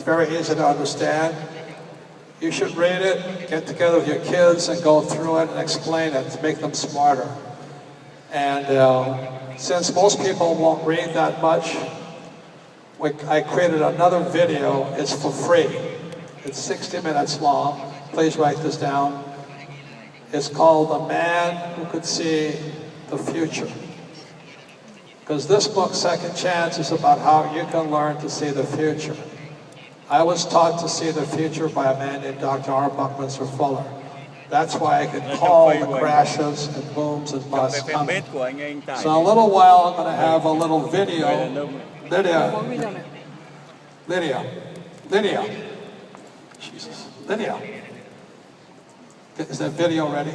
very easy to understand. You should read it, get together with your kids and go through it and explain it to make them smarter. And since most people won't read that much, I created another video. It's for free. It's 60 minutes long. Please write this down. It's called The Man Who Could See the Future. Because this book, Second Chance, is about how you can learn to see the future. I was taught to see the future by a man named Dr. R. Buckminster Fuller. That's why I can call the crashes and booms and busts coming. So in a little while, I'm going to have a little video. Lydia. Jesus. Lydia. Is that video ready?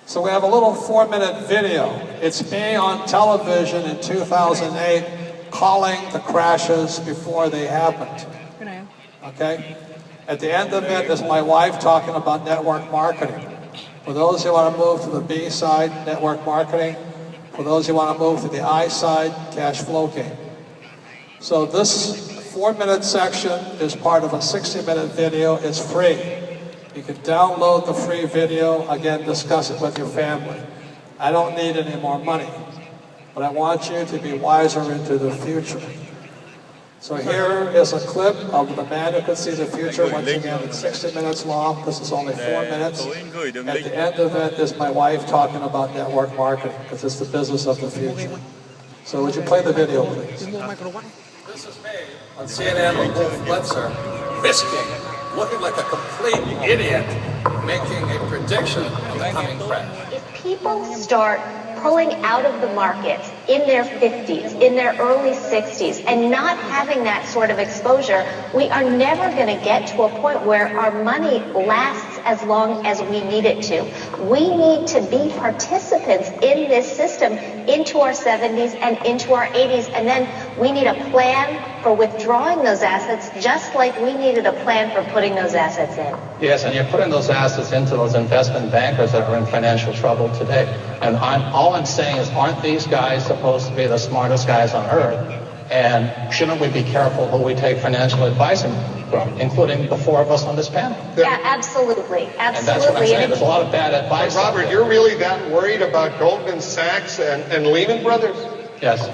So we have a little 4-minute video. It's me on television in 2008 calling the crashes before they happened. Okay? At the end of it is my wife talking about network marketing. For those who want to move to the B side, network marketing. For those who want to move to the I side, cash flow game. So this 4-minute section is part of a 60-minute video. It's free. You can download the free video, again, discuss it with your family. I don't need any more money, but I want you to be wiser into the future. So here is a clip of The Man Who Could See the Future. Once again, it's 60 minutes long. This is only 4 minutes. At the end of it is my wife talking about network marketing, because it's the business of the future. So would you play the video, please? This is me on CNN with Wolf Blitzer, risking, looking like a complete idiot, making a prediction of the coming crash. If people start pulling out of the markets in their 50s, in their early 60s, and not having that sort of exposure, we are never going to get to a point where our money lasts as long as we need it to. We need to be participants in this system into our 70s and into our 80s, and then we need a plan for withdrawing those assets, just like we needed a plan for putting those assets in. Yes, and you're putting those assets into those investment bankers that are in financial trouble today. And all I'm saying is, aren't these guys supposed to be the smartest guys on earth? And shouldn't we be careful who we take financial advice from, including the four of us on this panel? Yeah, absolutely. Absolutely. And that's what I'm saying. There's a lot of bad advice. Robert, you're really that worried about Goldman Sachs and Lehman Brothers? Yes.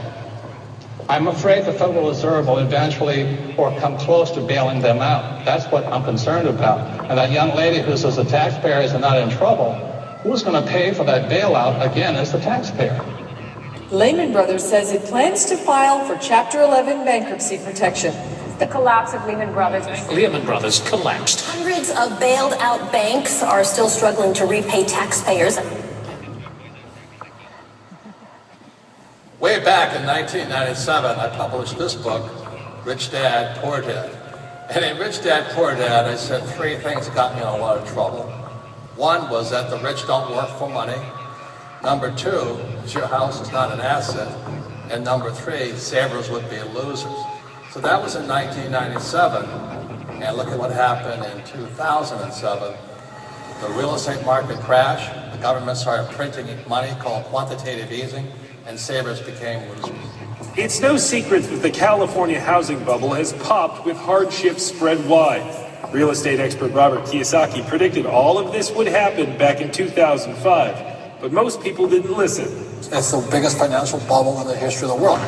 I'm afraid the Federal Reserve will eventually or come close to bailing them out. That's what I'm concerned about. And that young lady who says the taxpayers are not in trouble, who's going to pay for that bailout again is the taxpayer. Lehman Brothers says it plans to file for Chapter 11 bankruptcy protection. The collapse of Lehman Brothers. Lehman Brothers collapsed. Hundreds of bailed out banks are still struggling to repay taxpayers. Way back in 1997, I published this book, Rich Dad, Poor Dad. And in Rich Dad, Poor Dad, I said 3 things that got me in a lot of trouble. One was that the rich don't work for money. Number 2, your house is not an asset. And number 3, savers would be losers. So that was in 1997. And look at what happened in 2007. The real estate market crashed. The government started printing money called quantitative easing, and savers became losers. It's no secret that the California housing bubble has popped with hardships spread wide. Real estate expert Robert Kiyosaki predicted all of this would happen back in 2005, but most people didn't listen. It's the biggest financial bubble in the history of the world.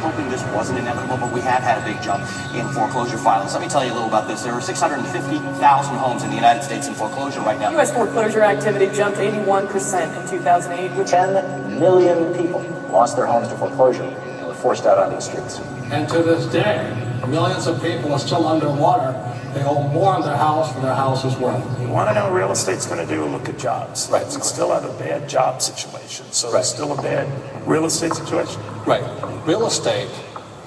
Hoping this wasn't inevitable, but we have had a big jump in foreclosure filings. Let me tell you a little about this. There are 650,000 homes in the United States in foreclosure right now. U.S. foreclosure activity jumped 81% in 2008, which 10 million people lost their homes to foreclosure and were forced out on these streets. And to this day, millions of people are still underwater. They owe more on their house than their house is worth. You want to know what real estate's going to do? Look at jobs. Right. We still have a bad job situation, so Right. there's still a bad real estate situation. Right. Real estate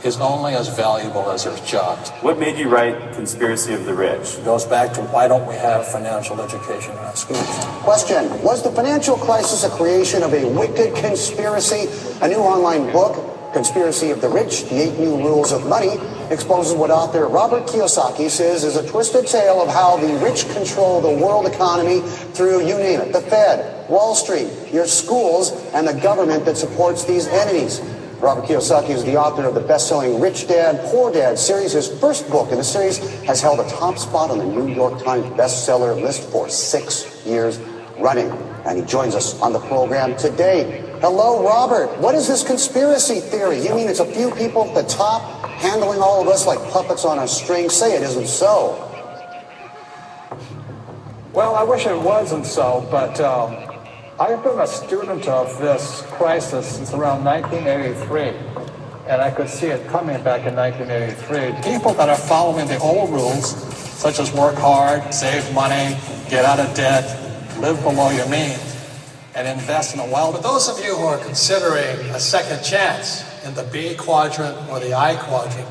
is only as valuable as there's jobs. What made you write Conspiracy of the Rich? It goes back to why don't we have financial education in our schools? Question: was the financial crisis a creation of a wicked conspiracy? A new online book, Conspiracy of the Rich, The 8 New Rules of Money, exposes what author Robert Kiyosaki says is a twisted tale of how the rich control the world economy through, you name it, the Fed, Wall Street, your schools, and the government that supports these entities. Robert Kiyosaki is the author of the best-selling Rich Dad, Poor Dad series. His first book in the series has held a top spot on the New York Times bestseller list for 6 years running. And he joins us on the program today. Hello, Robert. What is this conspiracy theory? You mean it's a few people at the top handling all of us like puppets on a string? Say it isn't so. Well, I wish it wasn't so, but I've been a student of this crisis since around 1983, and I could see it coming back in 1983. People that are following the old rules, such as work hard, save money, get out of debt, live below your means, and invest in a wealth. But those of you who are considering a second chance in the B quadrant or the I quadrant,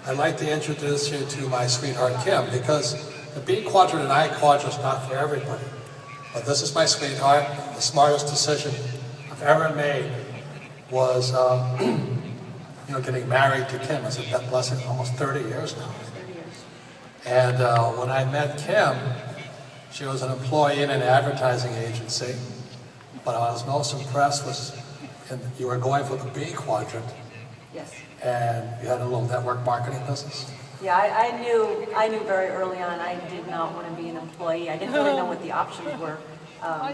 I'd like to introduce you to my sweetheart Kim, because the B quadrant and I quadrant is not for everybody. But this is my sweetheart. The smartest decision I've ever made was, getting married to Kim. I said, that blessing, almost 30 years now. And when I met Kim, she was an employee in an advertising agency. But I was most impressed was you were going for the B quadrant. Yes. And you had a little network marketing business. Yeah, I knew very early on I did not want to be an employee. I didn't really know what the options were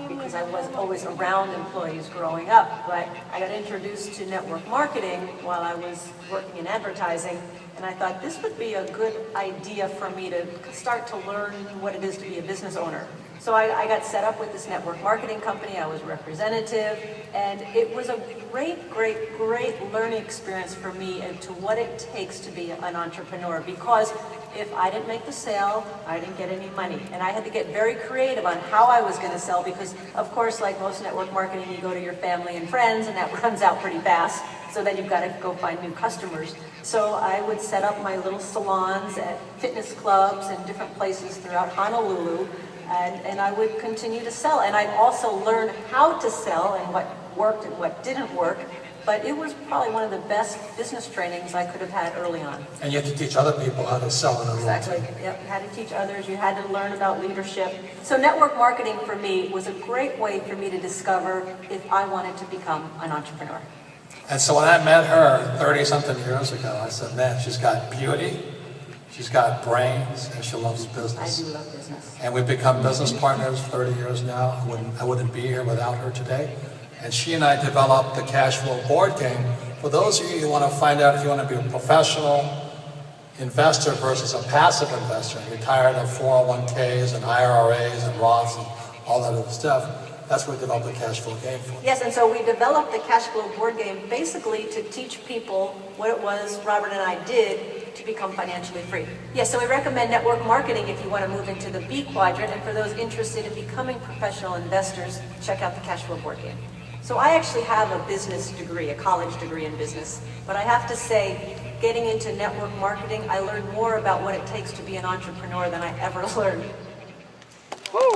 because I was always around employees growing up. But I got introduced to network marketing while I was working in advertising, and I thought this would be a good idea for me to start to learn what it is to be a business owner. So I got set up with this network marketing company. I was representative, and it was a great learning experience for me into what it takes to be an entrepreneur, because if I didn't make the sale, I didn't get any money. And I had to get very creative on how I was going to sell, because of course, like most network marketing, you go to your family and friends, and that runs out pretty fast. So then you've got to go find new customers. So I would set up my little salons at fitness clubs and different places throughout Honolulu. And I would continue to sell. And I'd also learn how to sell and what worked and what didn't work. But it was probably one of the best business trainings I could have had early on. And you had to teach other people how to sell in a role. Exactly. Yep. You had to teach others. You had to learn about leadership. So network marketing for me was a great way for me to discover if I wanted to become an entrepreneur. And so when I met her 30-something years ago, I said, man, she's got beauty, she's got brains, and she loves business. I do love business. And we've become business partners 30 years now. I wouldn't be here without her today. And she and I developed the cash flow board game. For those of you who want to find out if you want to be a professional investor versus a passive investor, and you're tired of 401ks and IRAs and Roths and all that other stuff, that's what we developed the cash flow game for. Yes, and so we developed the cash flow board game basically to teach people what it was Robert and I did to become financially free. Yes, so we recommend network marketing if you want to move into the B quadrant, and for those interested in becoming professional investors, check out the cash flow board game. So I actually have a business degree, a college degree in business, but I have to say, getting into network marketing, I learned more about what it takes to be an entrepreneur than I ever learned. Woo!